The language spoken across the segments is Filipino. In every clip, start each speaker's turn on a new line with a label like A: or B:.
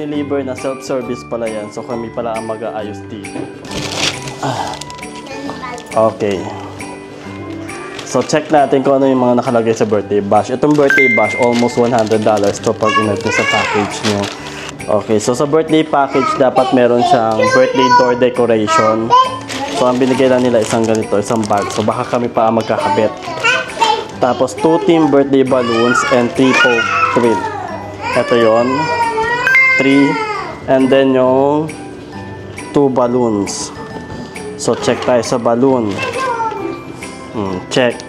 A: diniliver na self-service pala yan. So kami pala ang mag-aayos dito. Okay. So check natin kung ano yung mga nakalagay sa birthday bash. Itong birthday bash, almost $100 to pag inagto sa package nyo. Okay, so sa birthday package, dapat meron siyang birthday door decoration. So ang binigay lang nila isang ganito, isang bag. So baka kami pa magkakabit. Tapos 2 team birthday balloons and 3 Poke thrill. Ito yon, 3. And then yung 2 balloons. So check tayo sa balloon. Check.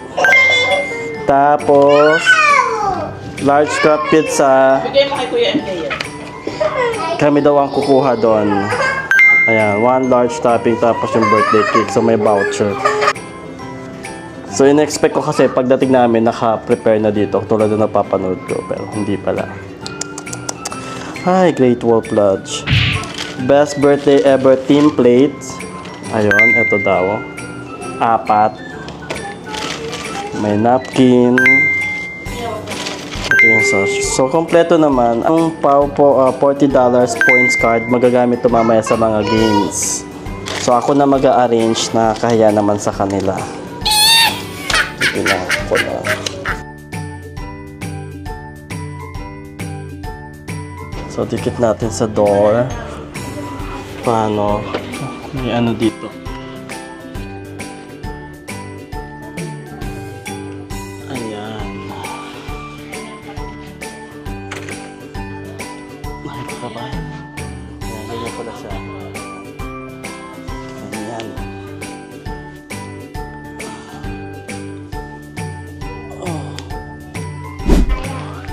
A: Tapos large crab pizza.
B: Bigay mo kay Kuya MJ yan.
A: Kami daw ang kukuha doon. Ayan, 1 large topping tapos yung birthday cake. So may voucher. So in-expect ko kasi pagdating namin naka-prepare na dito tulad na napapanood ko, pero hindi pala. Hi, Great Wolf Lodge. Best birthday ever team plates. Ayun, ito daw. 4. May napkin. Ito yung sauce. So, kompleto naman. Ang PAW po, $40 points card. Magagamit ito mamaya sa mga games. So, ako na mag-a-arrange na kahiya naman sa kanila. Ito na ako na. So, dikit natin sa door. Paano? May ano dito.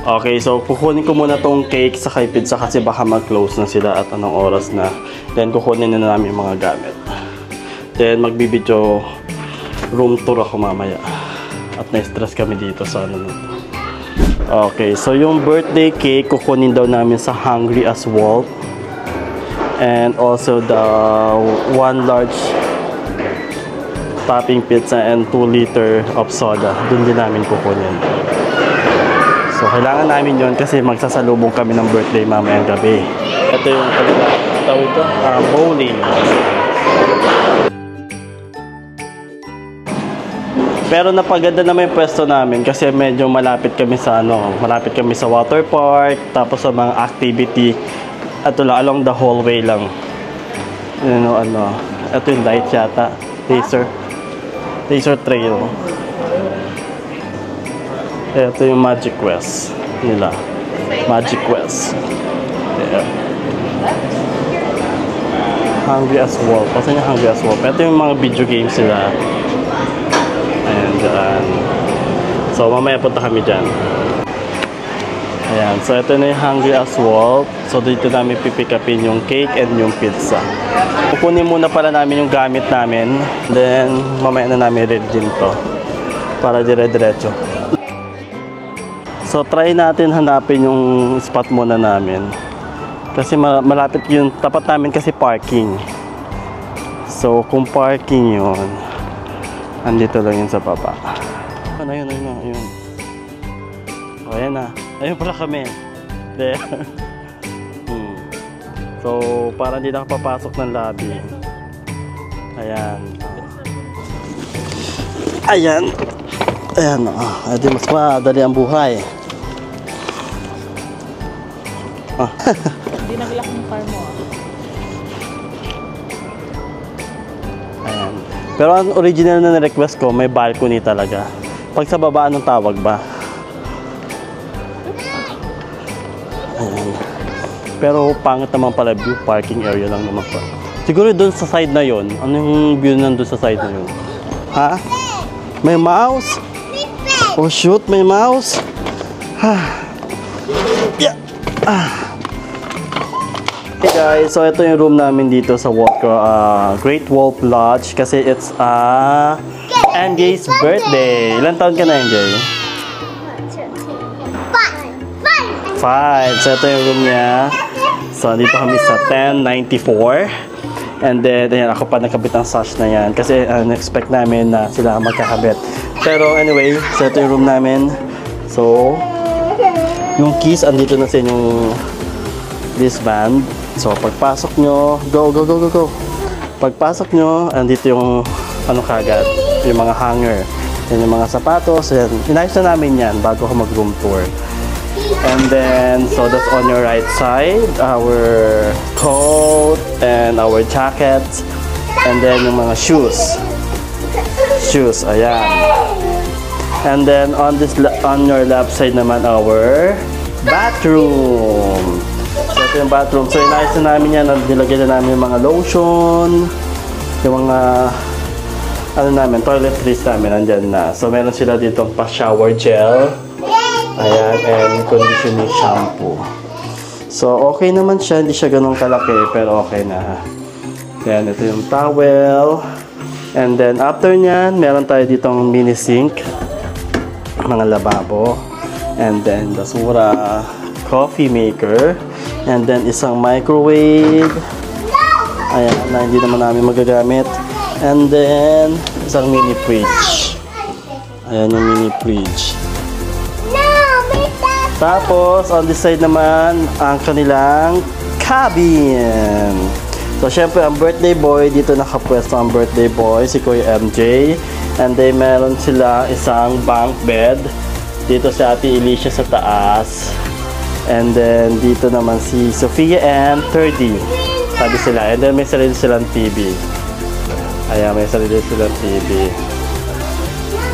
A: Okay, so kukunin ko muna tong cake sa kay pizza kasi baka mag-close na sila at anong oras na. Then kukunin na namin yung mga gamit. Then magbibidyo room tour ako mamaya. At na-stress kami dito sa ano nito. Okay, so yung birthday cake kukunin daw namin sa Hungry as Wolf. And also the 1 large topping pizza and 2 liter of soda. Doon din namin kukunin. So, kailangan namin yon kasi magsasalubong kami ng birthday mamayang gabi. Ito yung tawag ito, bowling. Pero napaganda naman yung pwesto namin kasi medyo malapit kami sa malapit kami sa water park, tapos sa mga activity. Ito lang, along the hallway lang. Ito yung light yata. Laser trail. Ito yung Magic Quest nila. Magic Quest. There. Hungry as Wolf. Kasi yung Hungry as Wolf. Ito yung mga video games nila. And so mamaya punta kami dyan. Ayan. So ito na yung Hungry as Wolf. So dito namin pipick upin yung cake and yung pizza. Kukunin muna pala namin yung gamit namin. Then mamaya na namin read din to. Para dire-diretso. So, try natin hanapin yung spot muna namin. Kasi malapit yung tapat namin kasi parking. So, kung parking yun, andito lang yun sa baba. Ayun. O, ayan na. Ayun pala kami. There. So, parang hindi nakapapasok ng lobby. Ayan. Ayan. Edi mas madali ang buhay.
B: Hindi naglak ng car mo.
A: Ayan. Pero ang original na request ko, may balcony talaga. Pag sa baba, anong tawag ba? Ayan. Pero pangit naman pala view, parking area lang naman pa. Siguro doon sa side na yon. Ano yung view nandun sa side na yon? Ha? May mouse? Oh shoot, may mouse. Yeah. Hey guys, so ito yung room namin dito sa Great Wolf Lodge kasi it's MJ's birthday. Ilan taon ka na, MJ? 5. So ito yung room niya. So dito kami sa 1094. And then, ayan, ako pa nakabit ang sash na yan. Kasi expect namin na sila magkakabit. Pero anyway, so ito yung room namin. So, yung keys, andito na sa inyong this band. So, pagpasok nyo, go, go, go, go, go. Pagpasok nyo, andito yung ano kagad, yung mga hanger. Yan yung mga sapatos. Yan. Inayos na namin yan bago ako mag-room tour. And then, so that's on your right side, our coat and our jackets. And then yung mga shoes. Shoes, ayan. And then on your left side naman, our bathroom. So ito yung bathroom. So inayos na namin yan. Nilagyan na namin yung mga lotion, yung mga ano namin, toiletries namin nandyan na. So meron sila dito pa shower gel. Ayan, and conditioning shampoo. So, okay naman siya. Hindi siya ganun kalaki, pero okay na. Ayan, ito yung towel. And then, after nyan, meron tayo ditong mini sink. Mga lababo. And then, basura. Coffee maker. And then, isang microwave. Ayan, na hindi naman namin magagamit. And then, isang mini fridge. Ayan yung mini fridge. Tapos, on this side naman, ang kanilang cabin. So, syempre, ang birthday boy, dito nakapwesto ang birthday boy, si Kuya MJ. And then, meron sila isang bunk bed. Dito si Ate Alicia sa taas. And then, dito naman si Sofia and 30. Sabi sila. And then, may sarili silang TV. Ayan, may sarili silang TV.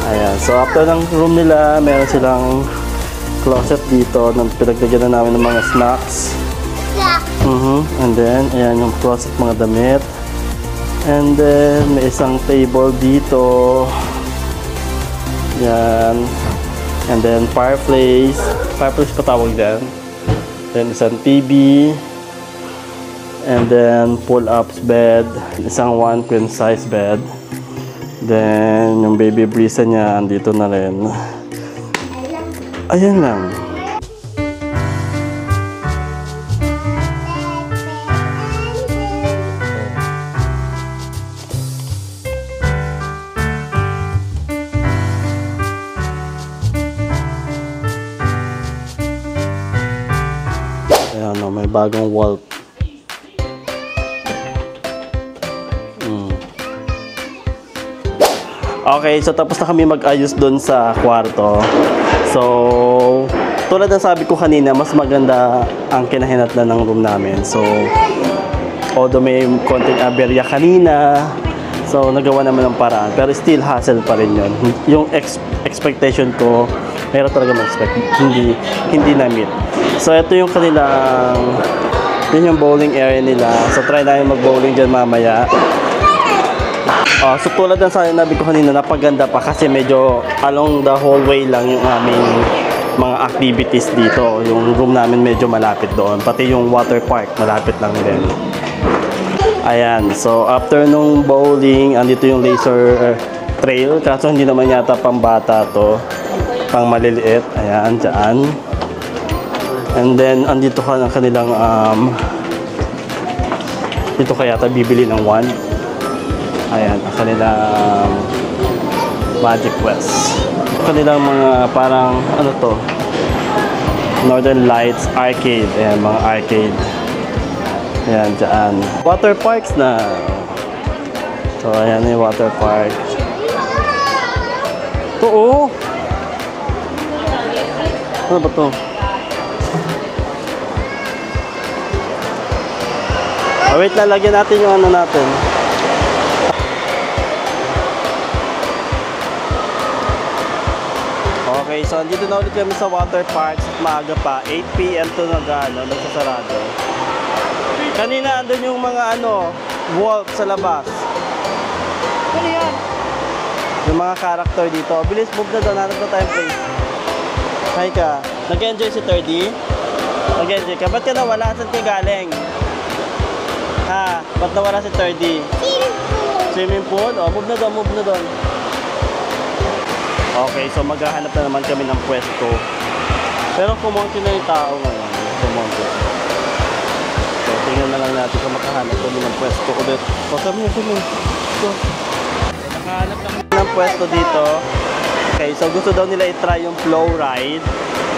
A: Ayan. So, after ng room nila, meron silang closet dito na pinaglagyan na namin ng mga snacks. And then, ayan yung closet, mga damit. And then, may isang table dito. Ayan. And then, fireplace. Fireplace pa tawag dyan. Then, isang TV. And then, pull-ups bed. Isang 1 queen size bed. Then, yung baby brisa niya, andito na rin. Ayan lang. Ayan o, may bagong wall. Okay, so tapos na kami mag-ayos doon sa kwarto. So, tulad ng sabi ko kanina, mas maganda ang kinahinatnan ng room namin. So, although may konting aberya kanina, so nagawa naman ng paraan. Pero still hassle pa rin yun. Yung expectation ko, meron talaga mag-expect. Hindi na-meet. So, ito yung kanilang, yun yung bowling area nila. So, try namin mag-bowling dyan mamaya. So tulad ng sabi ko kanina, napaganda pa kasi medyo along the hallway lang yung aming mga activities dito. Yung room namin medyo malapit doon. Pati yung water park, malapit lang din. Ayan, so after nung bowling, andito yung laser trail. Kaso hindi naman yata pang bata to, pang maliliit. Ayan, dyan. And then, andito ka ng kanilang, dito kaya yata bibili ng wand. Ayan, ang kanilang Magic Quest. Kanilang mga parang, ano to? Northern Lights Arcade. Ayan, mga arcade. Ayan, dyan. Water parks na. So, ayan yung water park. Ito, oh! Ano ba to? Wait, lalagyan natin yung ano natin. Okay, so andito na ulit kami sa water parks at maaga pa. 8 PM to nagsasarado. Kanina andun yung mga wolf sa labas.
B: Ano yan?
A: Yung mga character dito. Bilis, move na doon. Hanap na tayong place. Hi ka. Nag-enjoy si 30? Nag-enjoy ka? Ba't ka nawala? Saan ka galing? Ha? Ba't nawala si 30? Swimming pool? O, move na doon, move na doon. Okay, so maghahanap na naman kami ng pwesto. Pero kumonti na yung tao ngayon. Kumonti. So, tingnan na lang natin kung makahanap kami ng pwesto ulit. O, sabi niyo, sabi niyo. Nakahanap kami ng pwesto dito. Okay, so gusto daw nila i-try yung flow ride.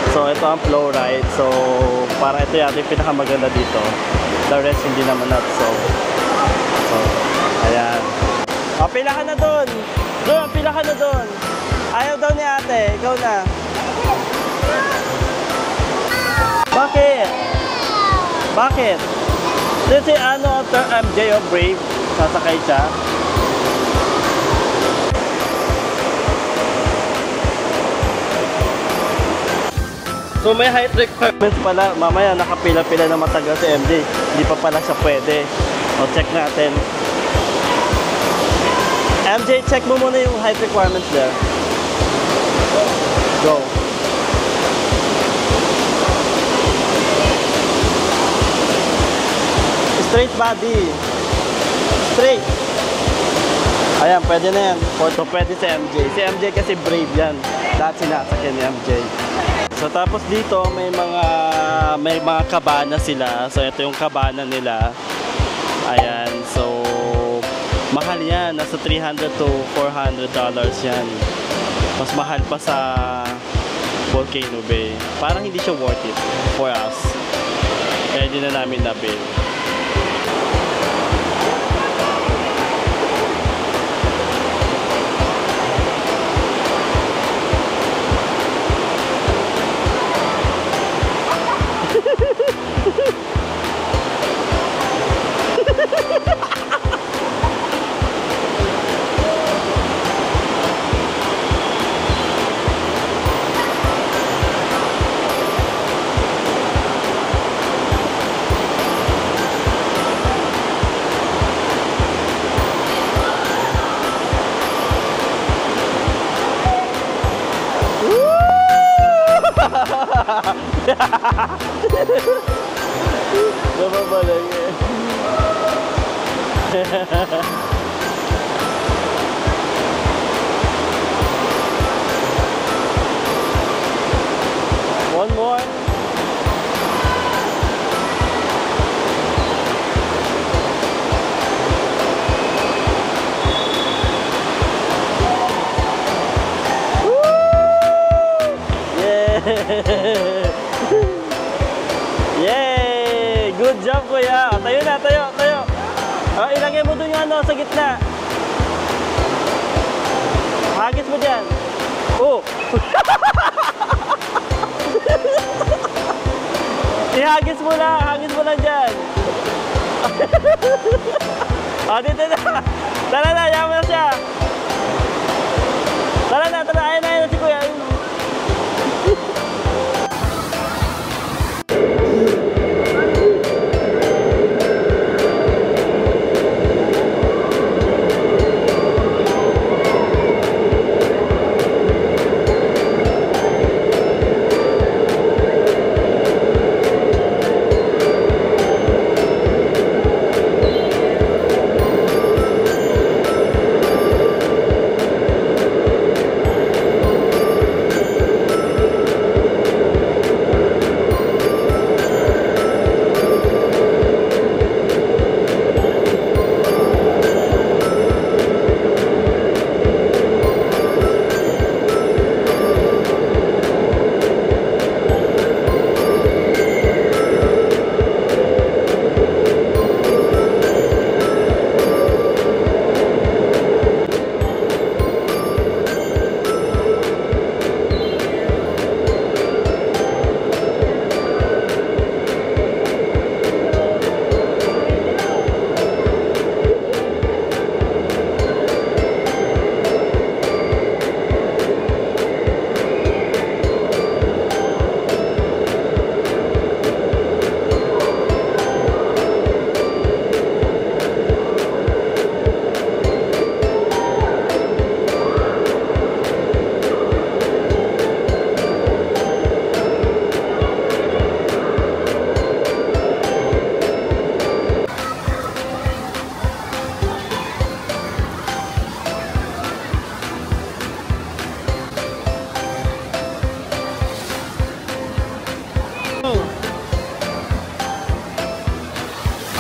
A: So ito ang flow ride. So para ito yung ating pinakamaganda dito. The rest hindi naman not so. So, ayan. O, pila ka na doon. Doon, pila ka na doon. Ayaw daw ni ate. Ikaw na. Bakit? Bakit? Si ano, MJ o Brave, sasakay siya. So may height requirements pala. Mamaya nakapila-pila na matagal si MJ. Hindi pa pala siya pwede. O, check natin. MJ, check mo muna yung height requirements there. Go. Straight body. Straight. Ayan, pwede na yan. So, pwede si MJ. Si MJ kasi brave yan. Lahat sinasakyan ni MJ. So, tapos dito, may mga kabana sila. So, ito yung kabana nila. Ayan. So, mahal yan. Nasa $300 to $400 yan. Mas mahal pa sa Volcano Bay. Parang hindi siya worth it for us. Kaya hindi na namin nabil. Nababalag eh. One more. Yay! Good job, kuya. Tayo na, tayo. Ilagay mo dun yung ano, sa gitna. Hagis mo dyan. Oh! Ihagis mo lang dyan. Dito na. Tara na, yaman na siya. Tara na, ayun na si kuya.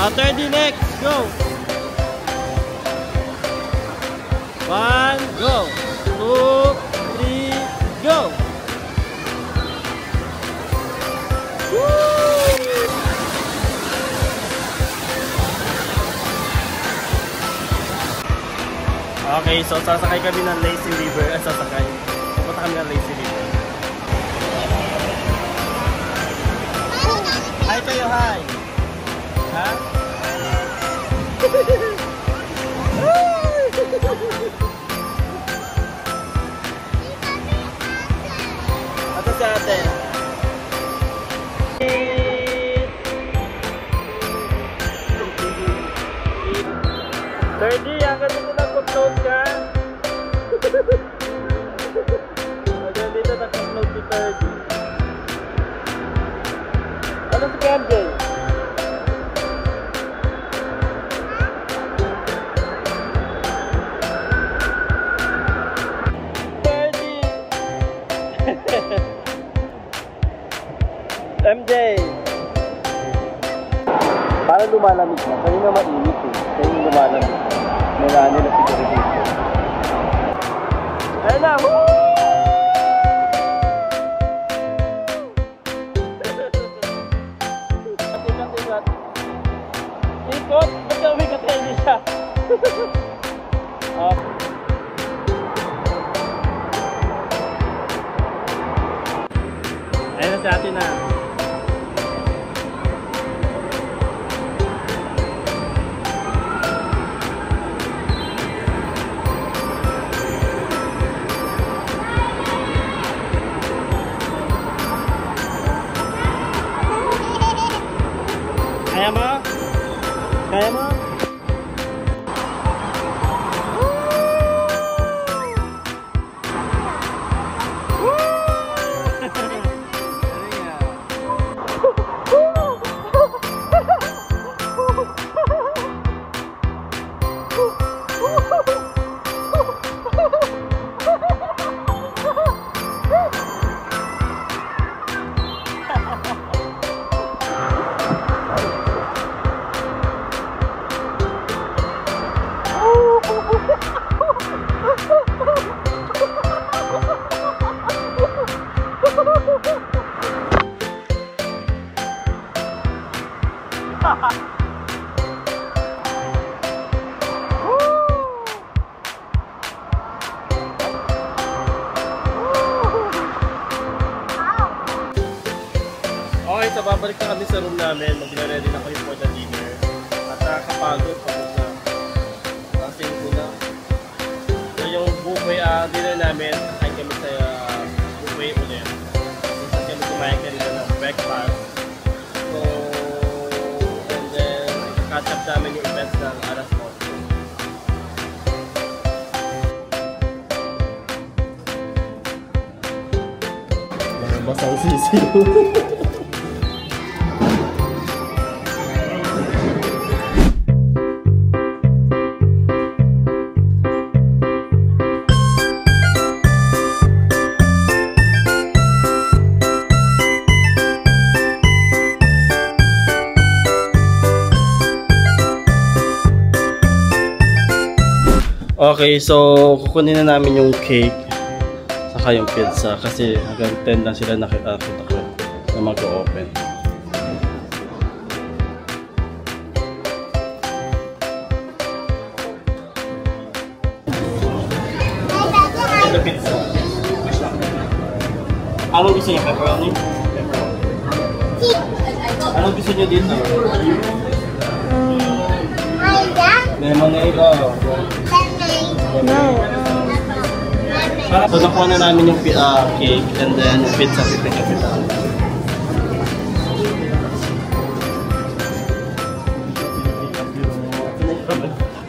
A: After the next, go! 1, go! 2, 3, Okay, so sasakay kami ng Lazy River. Sasakay. Pupunta kami ng Lazy River. Hi kayo, hi! Ha? Ato sa atin. Thirdy, hanggang dito nag-upload ka. Hanggang dito nag-upload si Thirdy. Ano si MJ? Thirdy! MJ! Parang lumalamig na. Kanina mainit eh. Kanina lumalamig. May naan nila siguro dito. Ayun na! Woo! Ikat. Ikot! Ba't na umikat kayo niya siya? Ayun na sa atin na. Kaya mo? Kaya mo? Okay, so babalik na kami sa room namin. Mag-ready na kami for the dinner. At nakakapagod pagod na. Kasing ko na. So yung buffet dinner namin, kain kami sa buffet ulit. Minsan kami kumain kanina ng breakfast. So, and then, catch up namin yung events ng alas 8. Basang sisiyo. Okay, so kukunin na namin yung cake saka yung pizza kasi hanggang 10 lang sila nakita ko na mag-open. Ito pizza. Anong gusto niyo? Pepperoni? Anong gusto niyo dito? Lemonade o? No. So nakuha na namin yung cake and then yung pizza pipick up ito.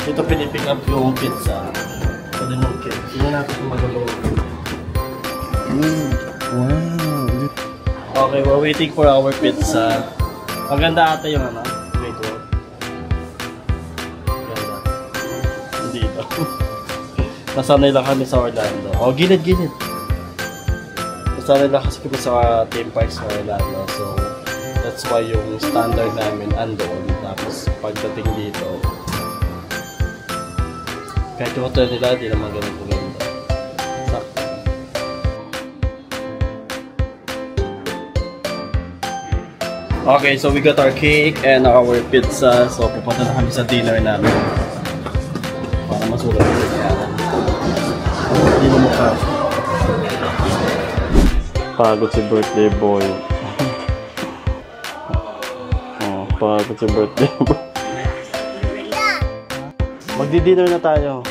A: Ito pinipick up yung pizza. So din yung cake. Sino natin kung magagawa. Wow. Okay, we're waiting for our pizza. Maganda ata yung ano. Wait, what? Maganda. Hindi ito. Nasanay lang kami sa Orlando. Oh, gilid-gilid. Nasanay lang kasi kami sa theme parks sa Orlando. So, that's why yung standard namin andon. Tapos, pagdating dito, kahit yung hotel nila, di naman ganun kaganda. Sakto. Okay, so we got our cake and our pizza. So, pupunta na kami sa dinner namin. Para mas sulat. Hindi na mukha. Pagod si birthday boy. Oh, pagod si birthday boy. Magdi-dinner na tayo.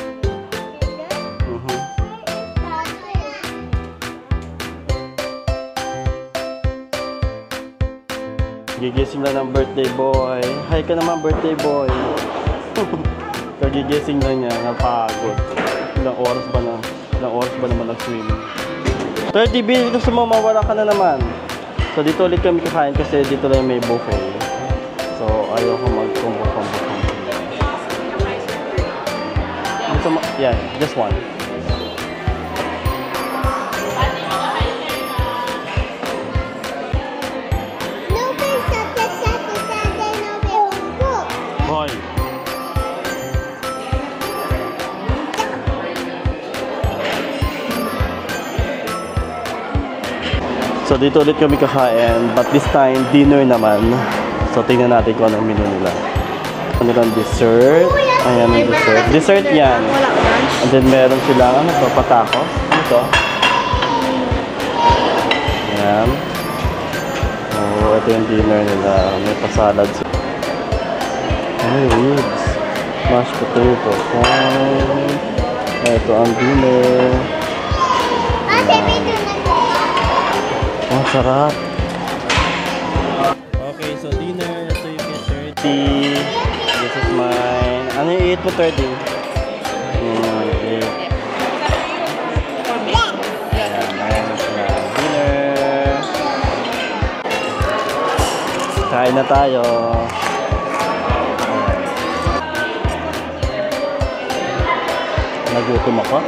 A: Gigising lang ng birthday boy. Hi ka naman, birthday boy. Kagigising lang niya, napagod. Ilang oras ba naman nag-swimming? 30 billion, gusto mo mawala ka na naman. So dito ulit kami kakain kasi dito lang may buffet. So ayoko mag-combo-combo. Yeah, just one. Hoy. So dito ulit kami kakain, but this time dinner naman. So tingnan natin kung anong menu nila. Ano nilang dessert? Ayan ang dessert. Dessert yan. And then meron silang ano to, patakos. Ano to? Ayan. Oh, ito yung dinner nila. May pasalad. Ay, ribs. Mashed potato. Ito ang dinner. Oh, sarap. Okay, so dinner. So you get 30. This is mine. Ano yung i-eat mo, 30? Ayan, ayan na sila. Dinner. Kain na tayo. Nagutom ako.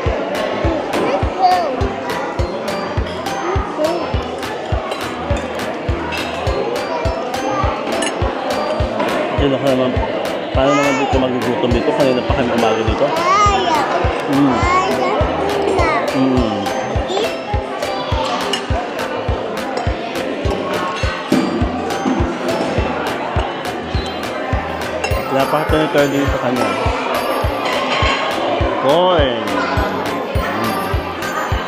A: Diyan ako naman. Paano naman dito magugutom dito? Kanina pa kami umaga dito. Pinapakita ni Cardi sa kanya. Hoy!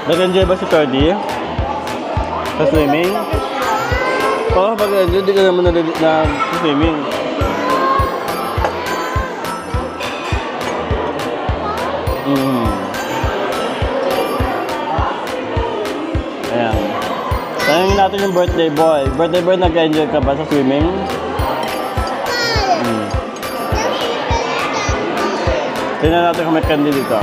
A: Nag-enjoy ba si Cardi? Sa swimming? Oo, pag-enjoy, di ka naman na-swimming. Ayan. Tanungin natin yung birthday boy. Birthday boy, nag-enjoy ka ba sa swimming? Tingnan natin kung may candy dito.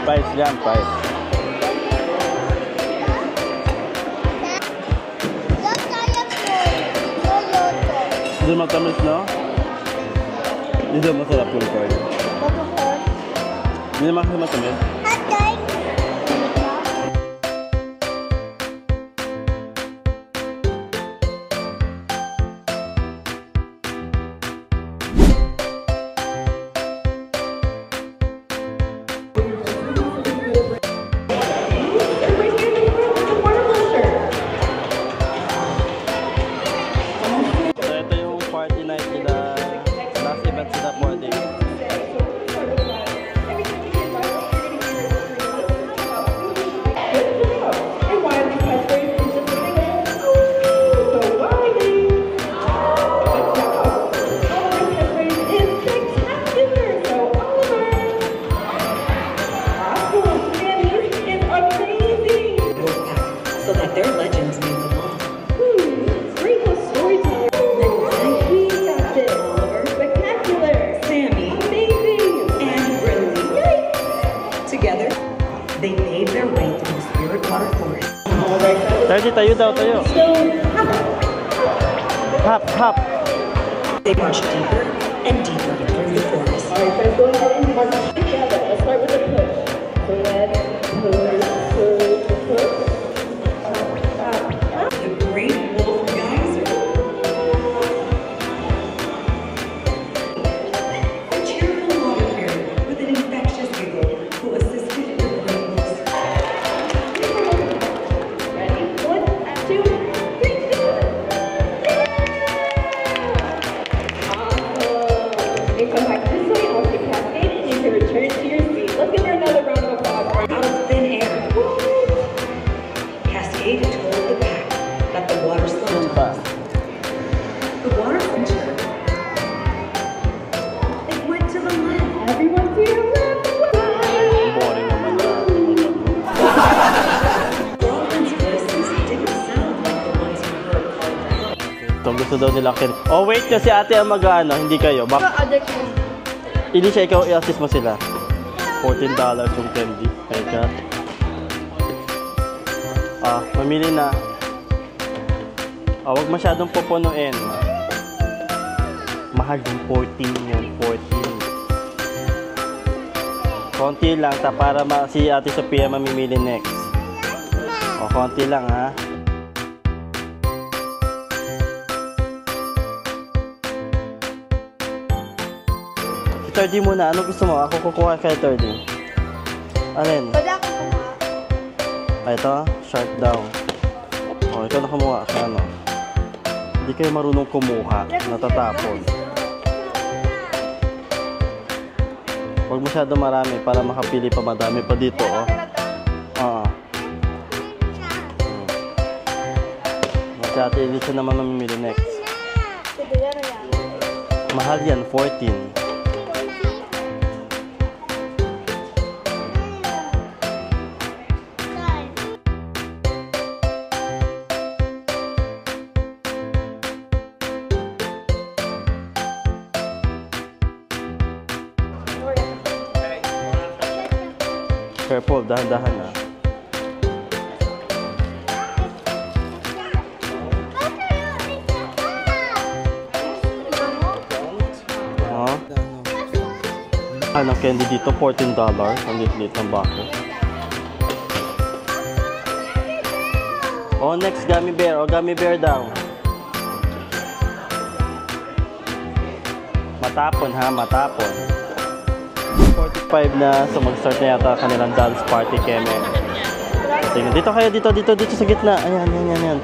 A: Spice yan, spice. Hindi matamis, no? Hindi masarap yung corn. Hindi naman kasi matamis. Tayo daw, tayo. Hop, hop.
C: They march deeper and deeper through the forest.
B: All right, so go ahead and march together. Let's start with the push. So let's push.
C: The Great Wolf Geyser.
A: Gusto daw nila candy. Oh, wait na si ate ang mag-ano. Hindi kayo. Hindi siya, ikaw i-assist mo sila. $14 yung candy. Teka. Mamili na. Huwag masyadong pupunuin. Mahal yung 14 yun. 14. Konti lang para si ate Sophia mamimili next. Konti lang ha. Si 30 muna. Ano gusto mo? Ako kukuha kay 30. Alin?
D: Wala ko kumuha.
A: Ito? Shark daw. Ikaw na kumuha. Ano? Hindi kayo marunong kumuha. Natatapon. Huwag masyado marami para makapili pa madami pa dito. Si ate Elisa naman mamimili next. Mahal yan, 14. Careful, dahan-dahan na. Ng candy dito, $14. Ang lit-lit ng bako. Next, gummy bear. Gummy bear daw. Matapon ha, matapon. 45 na, so mag-start na yata kanilang dance party, Keme. Tingnan. Dito kayo, dito sa gitna. Ayan.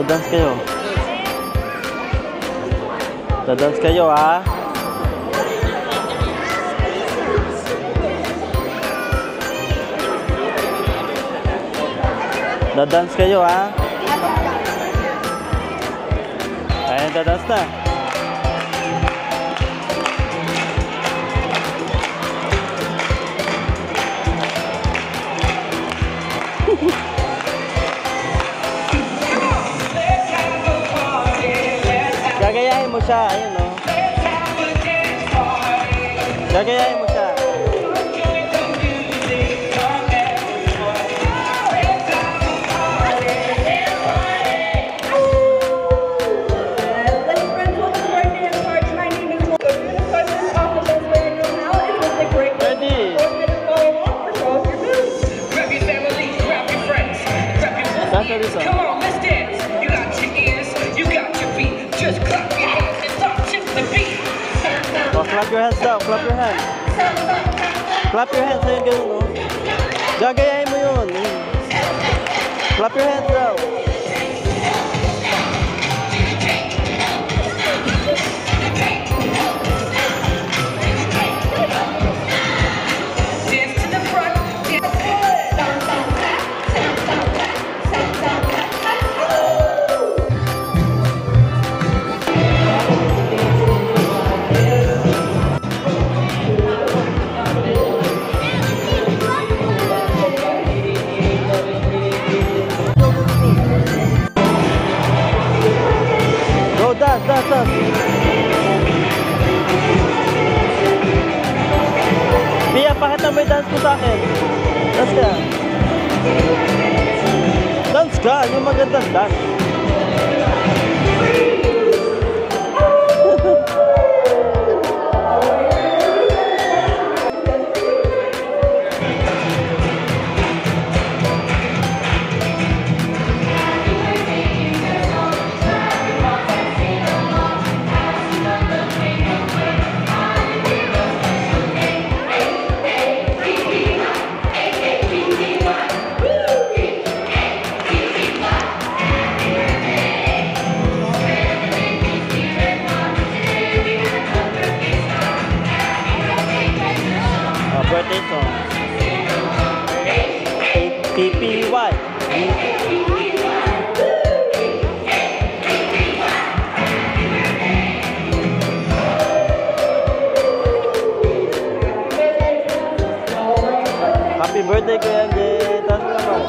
A: Dance kayo. Dance kayo ha. Dadance kayo ha. Ayan, dadance na. Gagayahin mo siya, ayun o. Gagayahin mo siya.
E: Come on, let's dance. You got your ears, you got your feet. Just clap your hands and talk to the beat.
A: Clap your hands daw, clap your hands. Clap your hands, ayun ganun o. Gagayahin mo yun. Clap your hands daw. Dance. Pia, pakita mo yung dance mo sa akin. Dance ka. Dance ka, yung magandang dance. Birthday song. PPY. Happy birthday, Kuya Angie. Taas mo naman.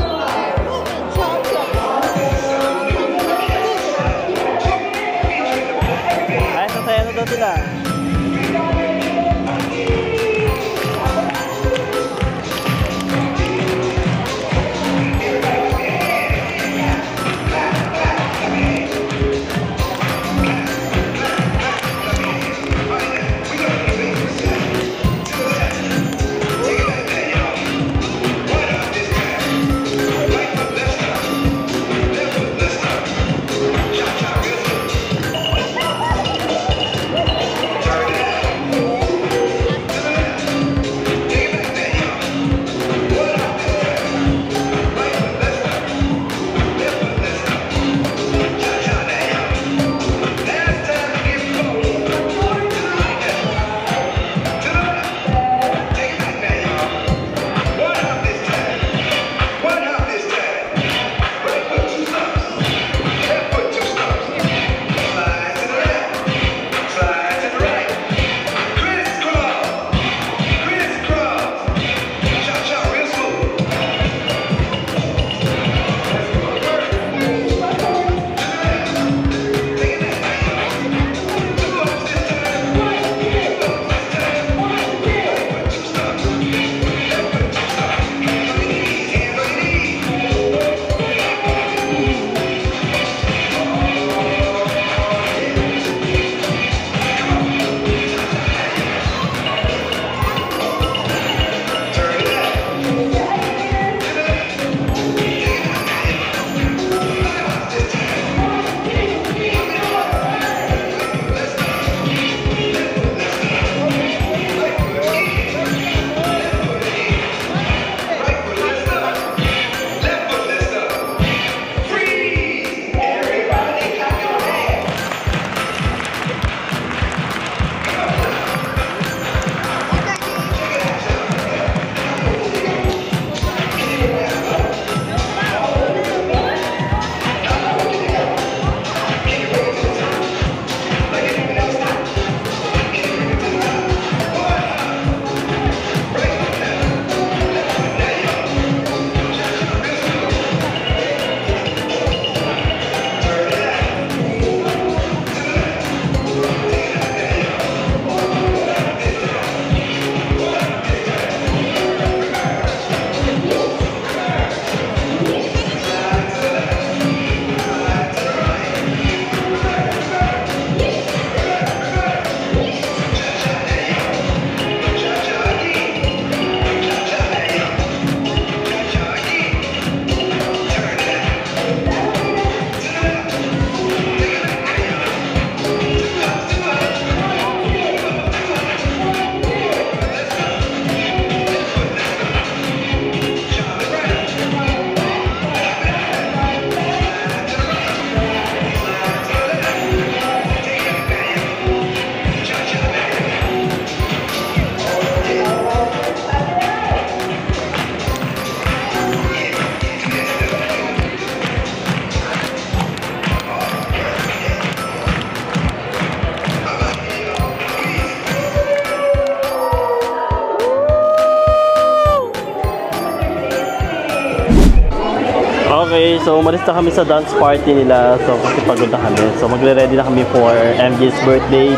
A: Okay, so umalis na kami sa dance party nila. So kasi pagod na kami. So magre-ready na kami for MJ's birthday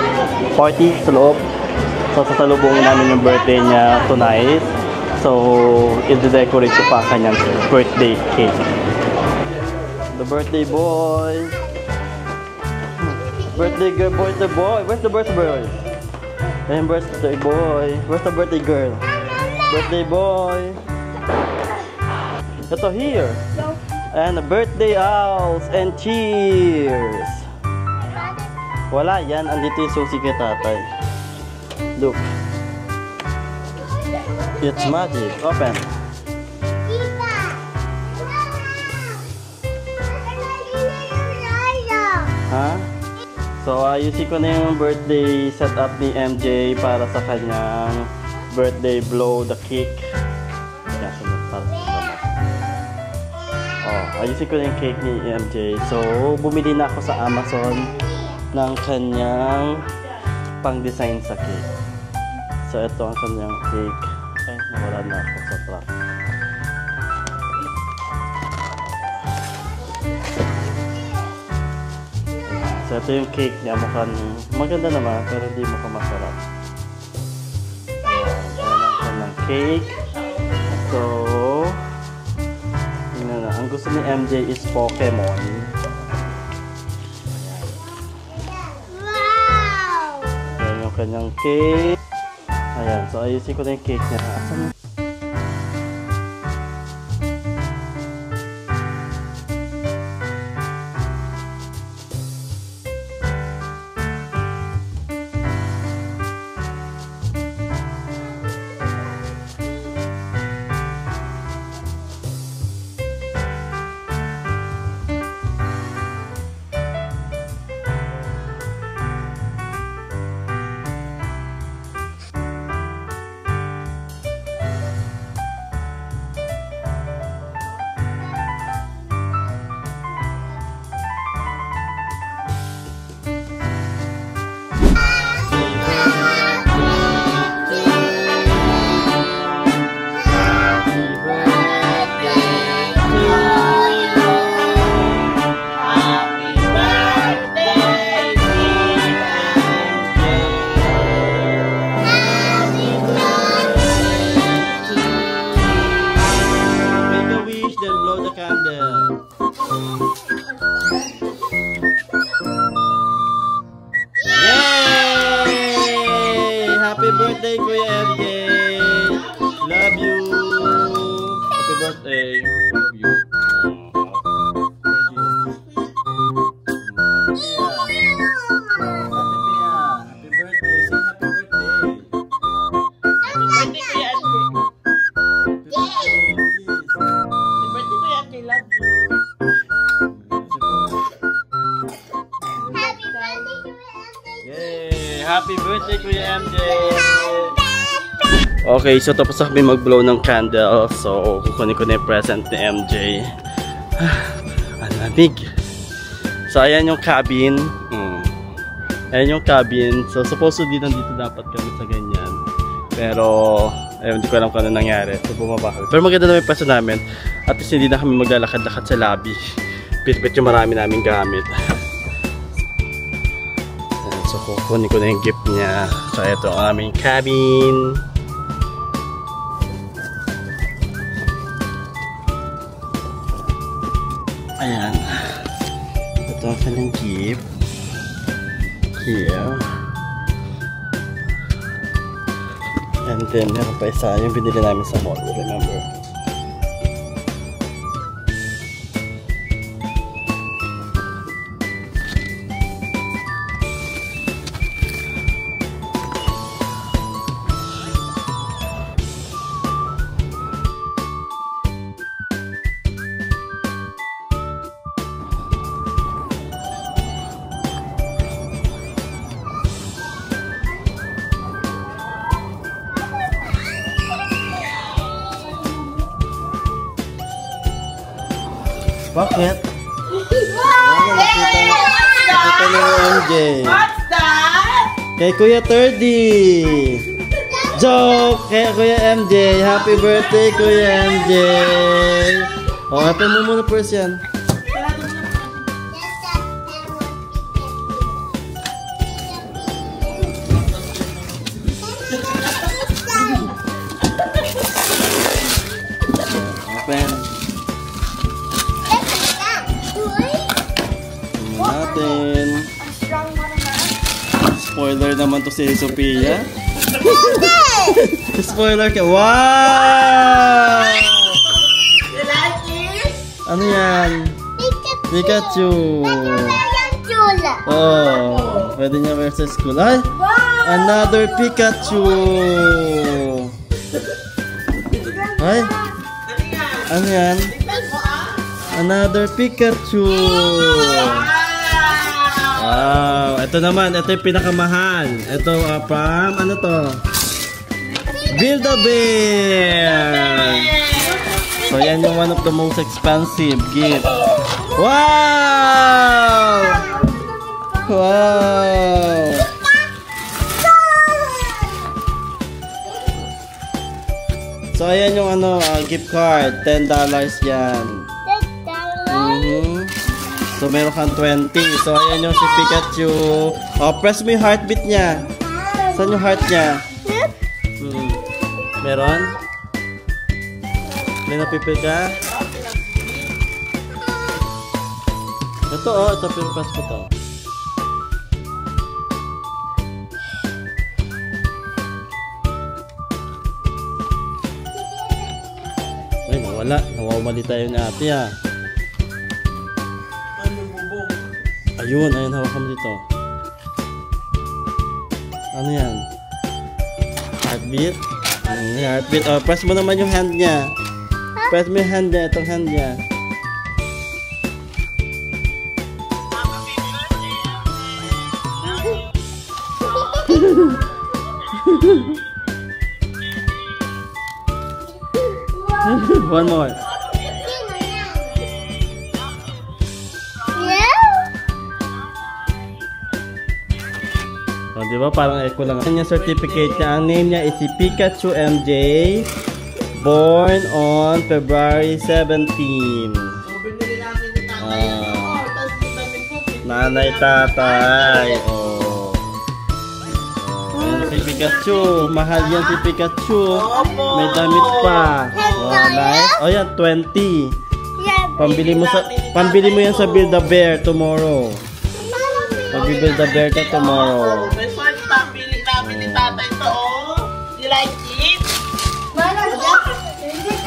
A: party sa loob. So sasalubungin namin yung birthday niya tonight. So i-decorate ko pa kanyang birthday cake. The birthday boy. Birthday girl, birthday boy. Where's the birthday boy? Ayun, birthday boy. Where's the birthday girl? Birthday boy. Ito here. And the birthday owls and cheers. Wala yan. Andito yung susi kay tatay. Look. It's magic. Open. Ha? So ayusin ko na yung birthday setup ni MJ para sa kanyang birthday blow the cake. Ayan, sunod para sa labas. Oh, ayusin ko na yung cake ni MJ. So bumili na ako sa Amazon ng kanyang pang-design sa cake. So ito ang kanyang cake. Ay, nawala na ako sa truck. So ito yung cake niya, mukhang maganda naman pero hindi mukhang masarap. Ayan ang cake. So yun na. Ang gusto ni MJ is Pokemon. Ayan yung kanyang cake. Ayan, so ayusin ko na yung cake niya. Asan? Happy birthday, Kuya MJ! Love you! Happy birthday! Love you! Happy birthday! Say happy birthday! Happy birthday, Kuya MJ! Happy birthday, Kuya MJ! Love you! Yay! Happy birthday, Kuya MJ! Okay, so tapos na kami mag-blow ng candle. So, kukunin ko na yung present ni MJ. Ang lamig. So, ayan yung cabin. Ayan yung cabin. So, supposedly nandito dapat kami sa ganyan. Pero, ayun, hindi ko alam kung ano nangyari. So, bumaba kami. Pero maganda naman yung present namin. At least hindi na kami maglalakad-lakad sa lobby. Pit-pit yung marami namin gamit. Ayan, so, kukunin ko na yung gift niya. So, ito ang aming cabin. Ayan. Ito ang kanyang gift. Here. And then, meron pa isa yung binili namin sa mall. Remember? Bakit? Nakita ni MJ.
B: What's that?
A: Kay Kuya Turdy. Joke! Kay Kuya MJ. Happy birthday, Kuya MJ. Oh, open mo muna first yan. Open. Natin. Spoiler naman to si Sophia. Spoiler ka. Wow! Ano yan? Pikachu. Oh, pwede niya wear sa school. Ay! Another Pikachu. Ay! Ano yan? Another Pikachu. Wow! Ito naman, ito yung pinakamahal. Ito, from, ano to? Build-A-Bear! So, yan yung one of the most expensive gift. Wow! Wow! So, ayan yung ano, gift card. $10 yan. So, meron kang 20. So, ayan yung si Pikachu. Oh, press mo yung heartbeat niya. Saan yung heart niya? Meron? May napipil ka? Ito, oh. Ito, press ko to. Ay, nawala. Nawawali tayo ni ate, ah. Ayun, ayun, hawakan mo dito. Ano yan? Heartbeat? Heartbeat. Oh, press mo naman yung hand niya. Press mo yung hand niya, itong hand niya. One more. Oh, di ba? Parang echo lang. Ang certificate niya, ang name niya is si Pikachu MJ. Born on February 17. Nanay, tatay. Oh. Ayan si Pikachu. Mahal yan si Pikachu. May damit pa. Oh, nice. Oh, yan, 20. Pambili mo yan sa Build-A-Bear tomorrow. Mag-Build-A-Bear ka tomorrow.
F: May short pa, pili namin ni tatay to, oh. You like it?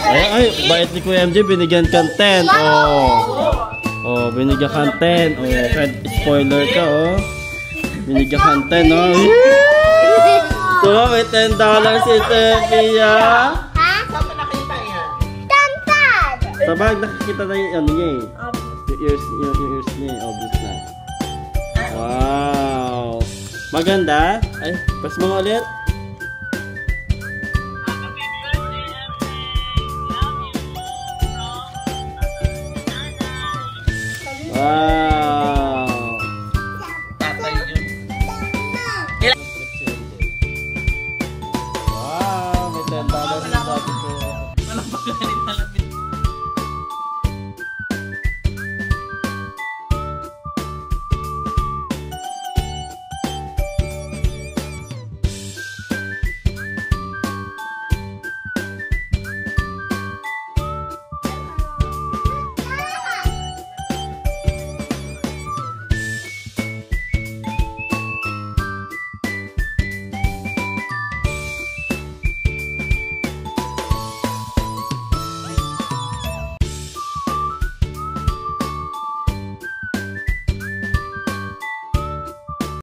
A: Ay, bait ni Kuya MJ, binigyan kang 10. Oh, binigyan kang 10. Oh, kahit spoiler ka, oh. Binigyan kang 10, oh. So, may $10 si Sophia.
F: Saan mo nakita yan?
A: Sa bag, nakikita na yung ano niya, eh. Yung ears niya, eh. Obvious na. Wow! Maganda? Ay, press mo ulit.